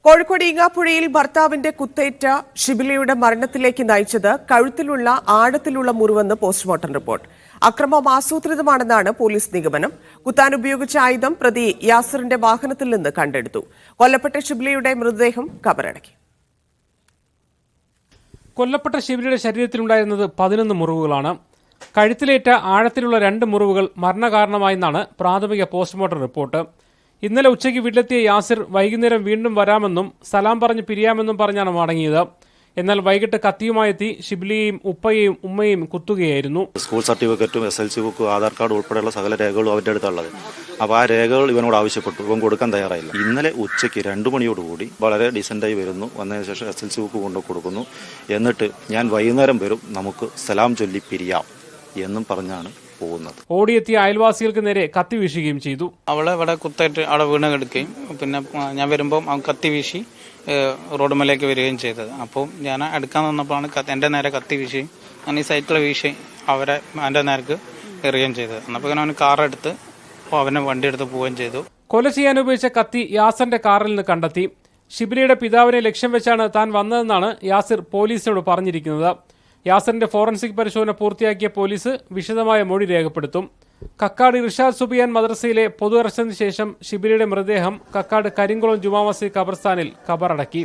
കോഴിക്കോട് ഈങ്ങാപ്പുഴയിൽ ഭർത്താവിന്റെ കുത്തേറ്റ ഷിബിലയുടെ മരണത്തിലേക്ക് നയിച്ചത് കഴുത്തിലുള്ള ആഴത്തിലുള്ള മുറിവെന്ന് പോസ്റ്റ്മോർട്ടം റിപ്പോർട്ട്. അക്രമം ആസൂത്രിതമാണെന്നാണ് പോലീസ് നിഗമനം. കുത്താൻ ഉപയോഗിച്ച ആയുധം പ്രതി യാസിറിന്റെ വാഹനത്തിൽ നിന്ന് കണ്ടെടുത്തു. കൊല്ലപ്പെട്ട ഷിബിലയുടെ മൃതദേഹം കബറടക്കി. കൊല്ലപ്പെട്ട ഷിബിലയുടെ ശരീരത്തിലുണ്ടായിരുന്നത് 11 മുറിവുകളാണ്. കഴുത്തിലേറ്റ ആഴത്തിലുള്ള 2 മുറിവുകൾ മരണകാരണമായെന്നാണ് പ്രാഥമിക പോസ്റ്റ്മോർട്ടം റിപ്പോർട്ട്. ഇന്നലെ ഉച്ചയ്ക്ക് വീട്ടിലെത്തിയ യാസിർ വൈകുന്നേരം വീണ്ടും വരാമെന്നും സലാം പറഞ്ഞ് പിരിയാമെന്നും പറഞ്ഞാണ് മടങ്ങിയത്. എന്നാൽ വൈകിട്ട് കത്തിയുമായെത്തി ഷിബിലിയെയും ഉപ്പയെയും ഉമ്മയെയും കുത്തുകയായിരുന്നു. സ്കൂൾ സർട്ടിഫിക്കറ്റും SLC ബുക്കും ആധാർ കാർഡ് ഉൾപ്പെടെയുള്ള സകല രേഖകളും അവരുടെ അടുത്തുള്ളത്. അപ്പോൾ ആ രേഖകൾ ഇവനോട് ആവശ്യപ്പെട്ടു. ഇവൻ കൊടുക്കാൻ തയ്യാറായില്ല. ഇന്നലെ ഉച്ചയ്ക്ക് 2 മണിയോടുകൂടി വളരെ ഡീസൻ്റായി വരുന്നു. വന്നതിന് ശേഷം SLC ബുക്ക് കൊണ്ടു കൊടുക്കുന്നു. എന്നിട്ട് ഞാൻ വൈകുന്നേരം വരും, നമുക്ക് സലാം ചൊല്ലി പിരിയാം എന്നും പറഞ്ഞാണ് പോകുന്നത്. ഓടിയെത്തിയ അയൽവാസികൾക്ക് നേരെ കത്തി വീശുകയും ചെയ്തു. അവളെ ഇവിടെ കുത്തായിട്ട് അവിടെ വീണ് കിടക്കുകയും പിന്നെ ഞാൻ വരുമ്പോൾ അവൻ കത്തി വീശി റോഡ് മേലേക്ക് വരികയും ചെയ്തത്. അപ്പോൾ ഞാൻ എടുക്കാൻ വന്നപ്പോഴാണ് എൻ്റെ നേരെ കത്തി വീശി ഞാൻ ഈ സൈക്കിൾ വീശി അവരെ എൻ്റെ നേർക്ക് എറിയുകയും ചെയ്തത്. എന്നപ്പോൾ അവൻ കാറെടുത്ത് അവനെ വണ്ടി എടുത്ത് പോവുകയും ചെയ്തു. കൊല ചെയ്യാൻ ഉപയോഗിച്ച കത്തി യാസറിന്റെ കാറിൽ നിന്ന് കണ്ടെത്തി. ഷിബിലയുടെ പിതാവിനെ ലക്ഷ്യം വെച്ചാണ് താൻ വന്നതെന്നാണ് യാസിർ പോലീസിനോട് പറഞ്ഞിരിക്കുന്നത്. യാസറിന്റെ ഫോറൻസിക് പരിശോധന പൂർത്തിയാക്കിയ പോലീസ് വിശദമായ മൊഴി രേഖപ്പെടുത്തും. കക്കാട് ഇർഷാദ് സുബിയാൻ മദ്രസയിലെ പൊതു അറസ്റ്റിന് ശേഷം ഷിബിലയുടെ മൃതദേഹം കക്കാട് കരിങ്കുളം ജുമാ മസ്ജിദ് ഖബർസ്ഥാനിൽ ഖബറടക്കി.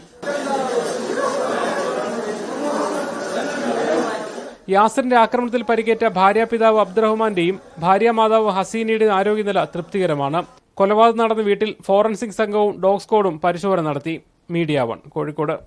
യാസറിന്റെ ആക്രമണത്തിൽ പരിക്കേറ്റ ഭാര്യാപിതാവ് അബ്ദുറഹ്മാന്റെയും ഭാര്യാമാതാവ് ഹസീനയുടെയും ആരോഗ്യനില തൃപ്തികരമാണ്. കൊലപാതകം നടന്ന വീട്ടിൽ ഫോറൻസിക് സംഘവും ഡോഗ് സ്ക്വാഡും പരിശോധന നടത്തി. മീഡിയ 1 കോഴിക്കോട്.